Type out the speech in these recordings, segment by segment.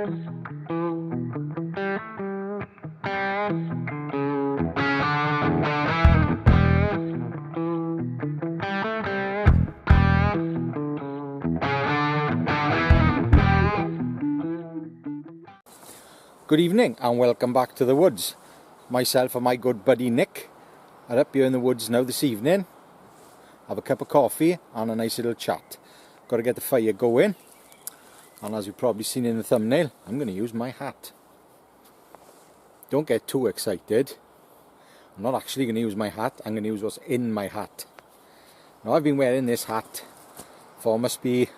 Good evening and welcome back to the woods. Myself and my good buddy Nick are up here in the woods now this evening. Have a cup of coffee and a nice little chat. Got to get the fire going, and as you've probably seen in the thumbnail, I'm going to use my hat. Don't get too excited. I'm not actually going to use my hat, I'm going to use what's in my hat. Now I've been wearing this hat for must be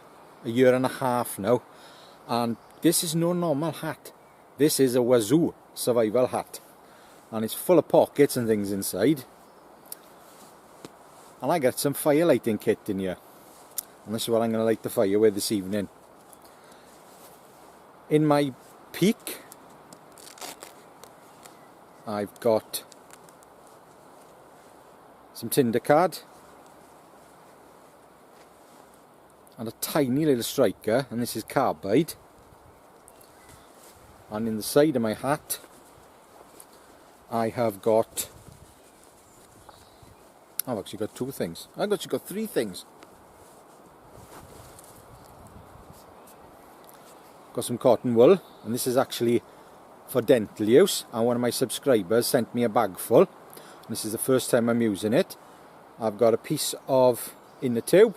a year and a half now, and this is no normal hat. This is a wazoo survival hat, and it's full of pockets and things inside. And I got some fire lighting kit in here, and this is what I'm going to light the fire with this evening. In my peak, I've got some tinder card and a tiny little striker, and this is carbide. And in the side of my hat, I have got, I've actually got two things. I've actually got three things. Got some cotton wool, and this is actually for dental use, and one of my subscribers sent me a bag full. This is the first time I'm using it. I've got a piece of inner tube,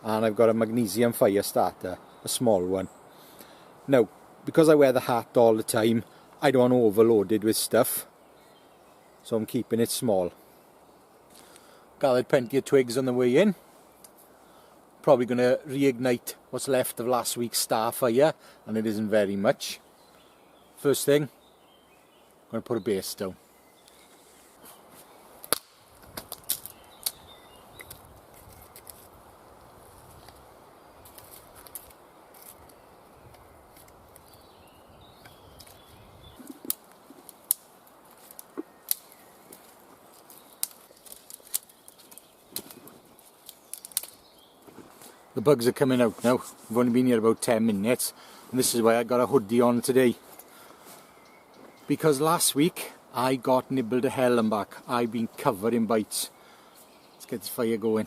and I've got a magnesium fire starter, a small one. Now, because I wear the hat all the time, I don't want to overload it with stuff, so I'm keeping it small. Gathered plenty of twigs on the way in. Probably going to reignite what's left of last week's star fire, and it isn't very much. First thing, I'm going to put a base down. The bugs are coming out now. I've only been here about 10 minutes, and this is why I got a hoodie on today. Because last week I got nibbled to hell and back. I've been covered in bites. Let's get this fire going.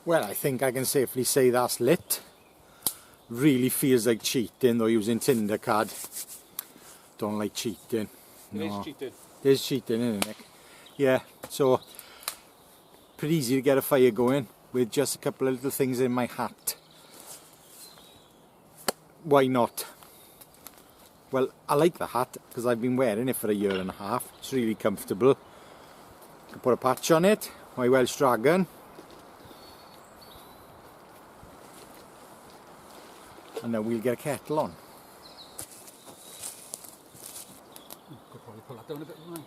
Well, I think I can safely say that's lit. Really feels like cheating though, using tinder card. Don't like cheating. No. It is cheating. It is cheating, isn't it, Nick? Yeah, so pretty easy to get a fire going with just a couple of little things in my hat. Why not? Well, I like the hat because I've been wearing it for a year and a half. It's really comfortable. I can put a patch on it, my Welsh Dragon. And now we'll get a kettle on. Could probably pull that down a bit, wouldn't I?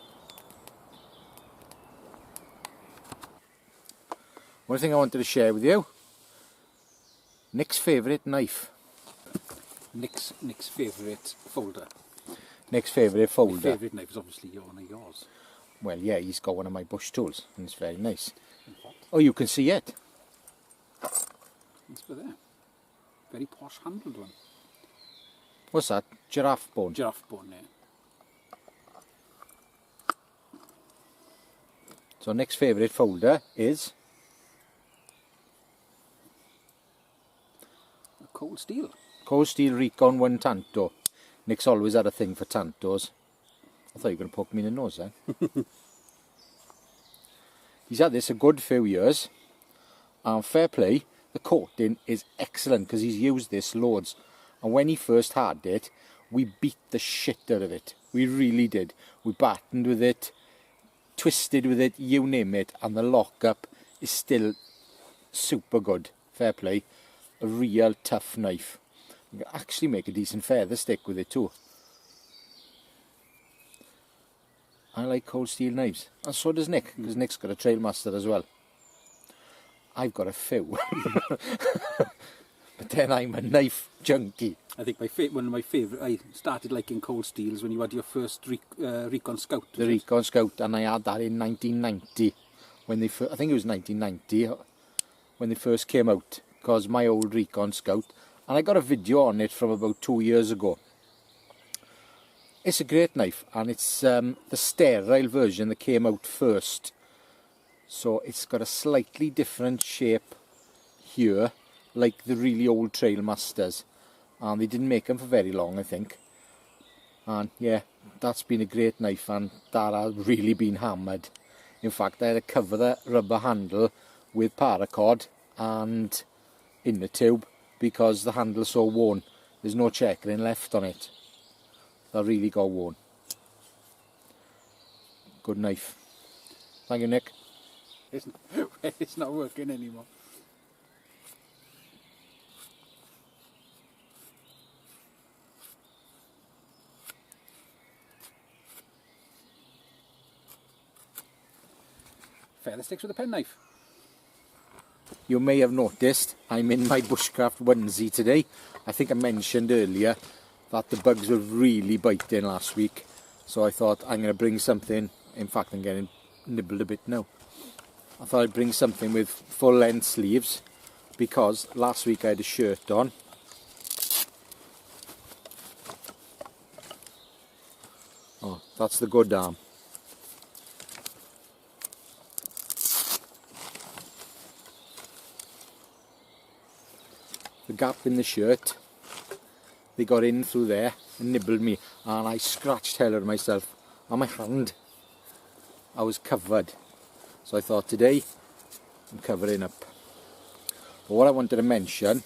One thing I wanted to share with you. Nick's favourite knife. Nick's favourite folder. Nick's favourite folder. My favourite knife is obviously yours. Well, yeah, he's got one of my bush tools, and it's very nice. Oh, you can see it. It's there. Very posh handled one. What's that? Giraffe bone. Giraffe bone there. So Nick's favourite folder is A cold steel. Cold Steel Recon 1 Tanto. Nick's always had a thing for Tantos. I thought you were going to poke me in the nose then. He's had this a good few years. And fair play, the coating is excellent because he's used this loads. And when he first had it, we beat the shit out of it. We really did. We battened with it, twisted with it, you name it. And the lockup is still super good. Fair play. A real tough knife. You can actually make a decent feather stick with it too. I like cold steel knives. And so does Nick, because Nick's got a Trailmaster as well. I've got a few. But then I'm a knife junkie. I think one of my favourite, I started liking cold steels when you had your first Recon Scout. The Recon Scout, and I had that in 1990. When they I think it was 1990 when they first came out, because my old Recon Scout, and I got a video on it from about 2 years ago. It's a great knife, and it's the sterile version that came out first. So it's got a slightly different shape here, like the really old Trailmasters. And they didn't make them for very long, I think. And yeah, that's been a great knife, and that has really been hammered. In fact, I had to cover the rubber handle with paracord and inner tube because the handle's so worn. There's no checkering left on it. That really got worn. Good knife. Thank you, Nick. It's not working anymore. Feather sticks with a penknife. You may have noticed I'm in my bushcraft onesie today. I think I mentioned earlier that the bugs were really biting last week. So I thought I'm going to bring something. In fact, I'm getting nibbled a bit now. I thought I'd bring something with full length sleeves, because last week I had a shirt on. Oh, that's the good arm. The gap in the shirt, they got in through there and nibbled me, and I scratched hell out of myself on my hand. I was covered. So I thought today I'm covering up. But what I wanted to mention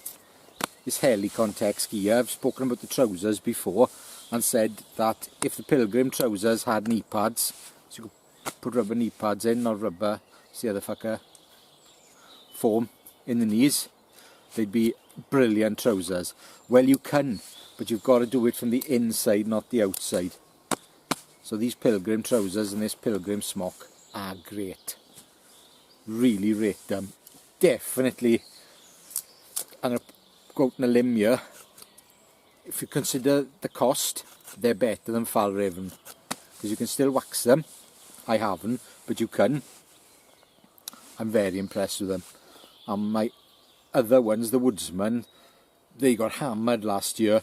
is Helicon Tex gear. I've spoken about the trousers before and said that if the Pilgrim trousers had knee pads, so you could put rubber knee pads in, not rubber, see the other fucker, foam in the knees, they'd be brilliant trousers. Well, you can, but you've got to do it from the inside, not the outside. So these Pilgrim trousers and this Pilgrim smock are great. Really rate them. Definitely, I'm going to go out on a limb here. If you consider the cost, they're better than Fjällräven, because you can still wax them. I haven't, but you can. I'm very impressed with them. And my other ones, the Woodsman, they got hammered last year,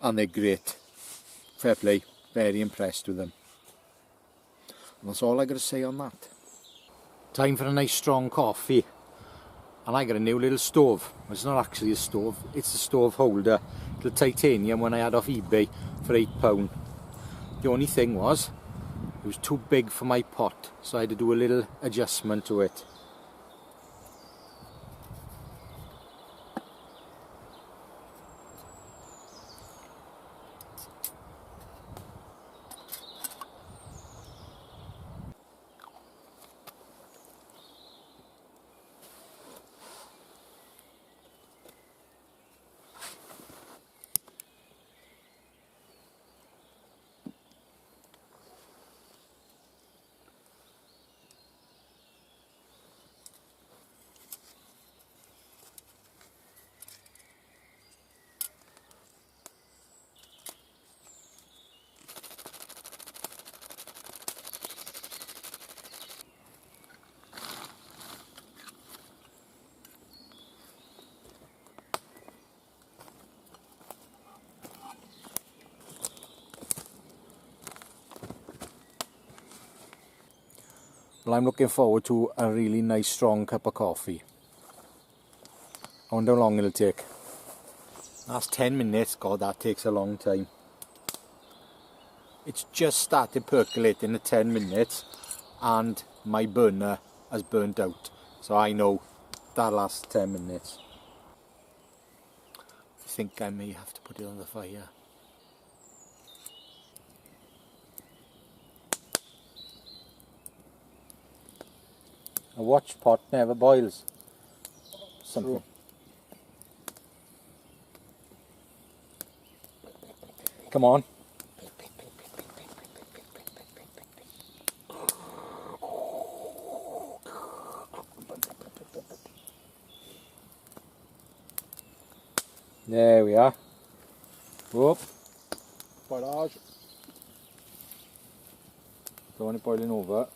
and they're great. Fair play. Very impressed with them. And that's all I got to say on that. Time for a nice strong coffee. And I got a new little stove. It's not actually a stove, it's a stove holder. Little titanium one I had off eBay for £8. The only thing was, it was too big for my pot, so I had to do a little adjustment to it. Well, I'm looking forward to a really nice strong cup of coffee. I wonder how long it'll take. That's 10 minutes, God, that takes a long time. It's just started percolating at 10 minutes and my burner has burnt out. So I know that lasts 10 minutes. I think I may have to put it on the fire. A watch pot never boils. Something. True. Come on. There we are. Whoop. Boilage. Don't want it boiling over.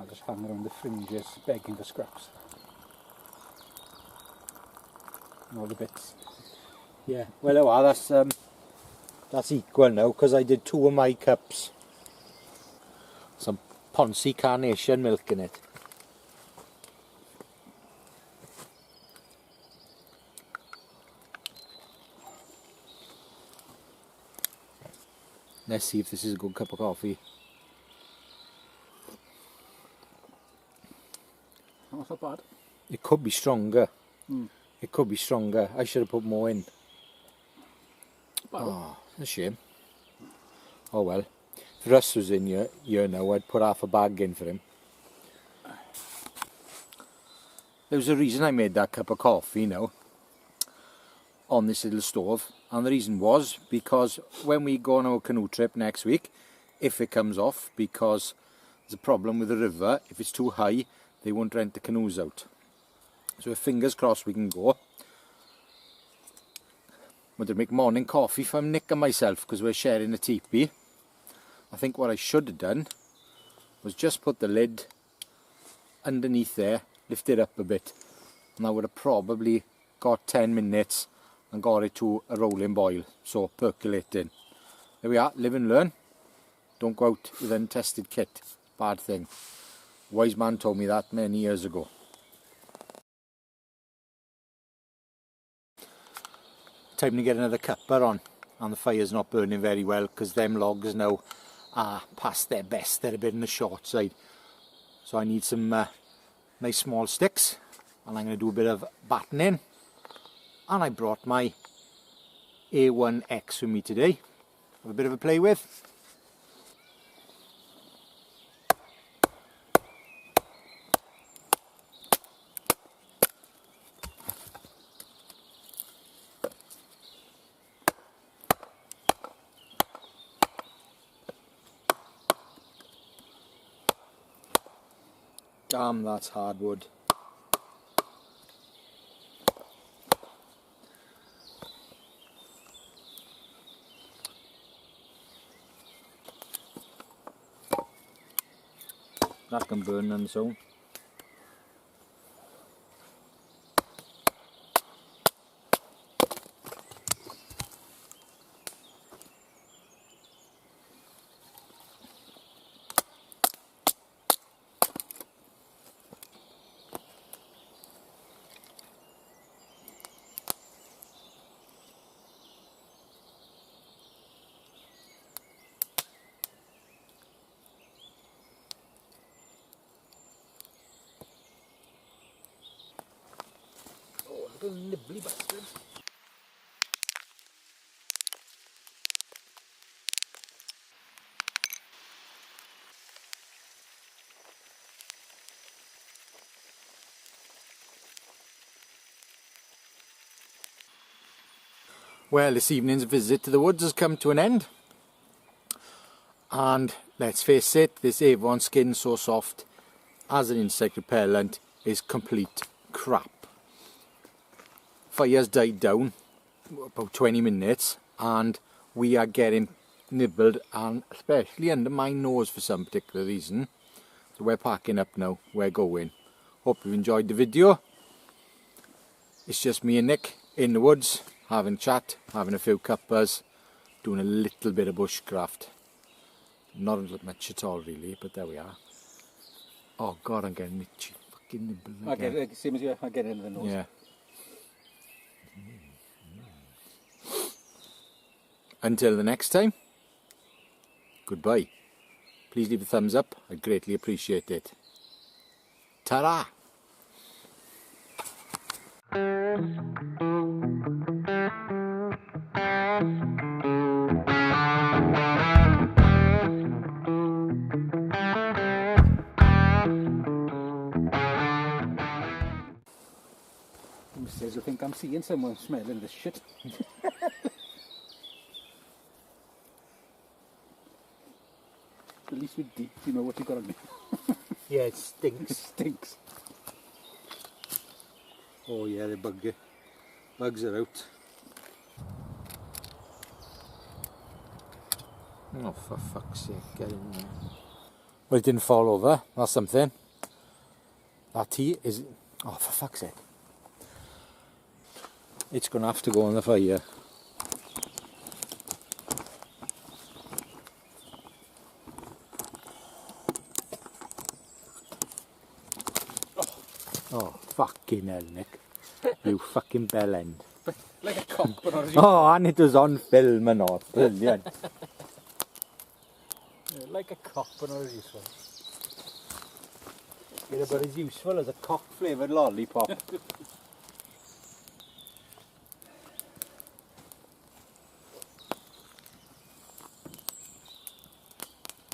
I'll just hang around the fringes begging for scraps. And all the bits. Yeah, well that's equal now because I did 2 of my cups. Some Ponzi carnation milk in it. Let's see if this is a good cup of coffee. Not so bad. It could be stronger. It could be stronger. I should have put more in. Oh, a shame. Oh well. If Russ was in here now, I'd put half a bag in for him. There was a reason I made that cup of coffee now on this little stove, and the reason was because when we go on our canoe trip next week, if it comes off, because there's a problem with the river, if it's too high they won't rent the canoes out. So fingers crossed we can go. I'm going to make morning coffee for Nick and myself because we're sharing a teepee. I think what I should have done was just put the lid underneath there, lift it up a bit, and I would have probably got 10 minutes and got it to a rolling boil, so percolating. There we are, live and learn. Don't go out with untested kit, bad thing. Wise man told me that many years ago. Time to get another cuppa on, and the fire's not burning very well because them logs now are past their best. They're a bit on the short side, so I need some nice small sticks, and I'm going to do a bit of battening. And I brought my A1X with me today. Have a bit of a play with. Damn, that's hardwood. That can burn on its own. Little nibbly bastards. Well, this evening's visit to the woods has come to an end. And let's face it, this Avon Skin So Soft as an insect repellent is complete crap. Fire's died down about 20 minutes and we are getting nibbled, and especially under my nose for some particular reason. So we're packing up now, we're going. Hope you've enjoyed the video. It's just me and Nick in the woods, having chat, having a few cuppers, doing a little bit of bushcraft. Not much at all really, but there we are. Oh God, I'm getting itchy. Fucking nibble again. I get it, same as you, I get it in the nose. Yeah. Until the next time, goodbye. Please leave a thumbs up, I'd greatly appreciate it. Ta-ra! Says you think I'm seeing someone smelling this shit. At least with deep, you know what you got on me. Yeah, it stinks. It stinks. Oh yeah, the bugs are out. Oh, for fuck's sake, get in there. Well, it didn't fall over, that's something. That tea is... Oh, for fuck's sake. It's going to have to go on the fire. Oh, fucking hell, Nick. You fucking bell end. Like a cock, but not as Oh, and it was on film and all. Brilliant. yeah, like a cock, but not as useful. It's about as useful as a cock flavoured lollipop.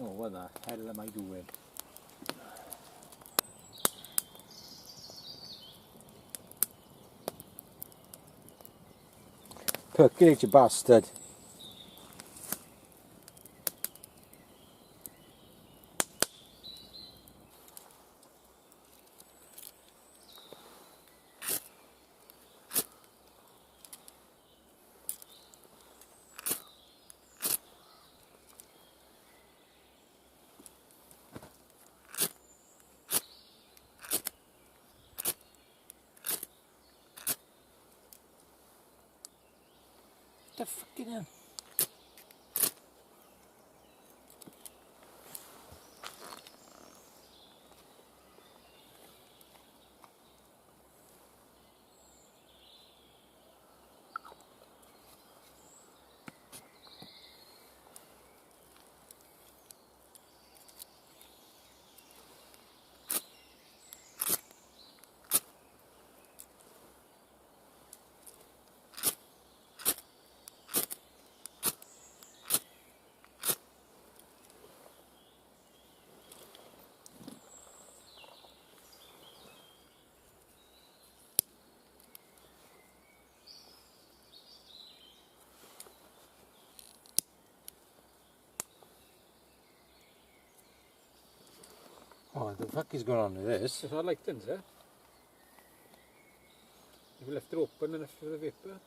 Oh, what the hell am I doing? Percolate, you bastard. The fucking hell. Oh, the fuck is going on with this? It's not like things, eh? If you left it open enough for the vapour.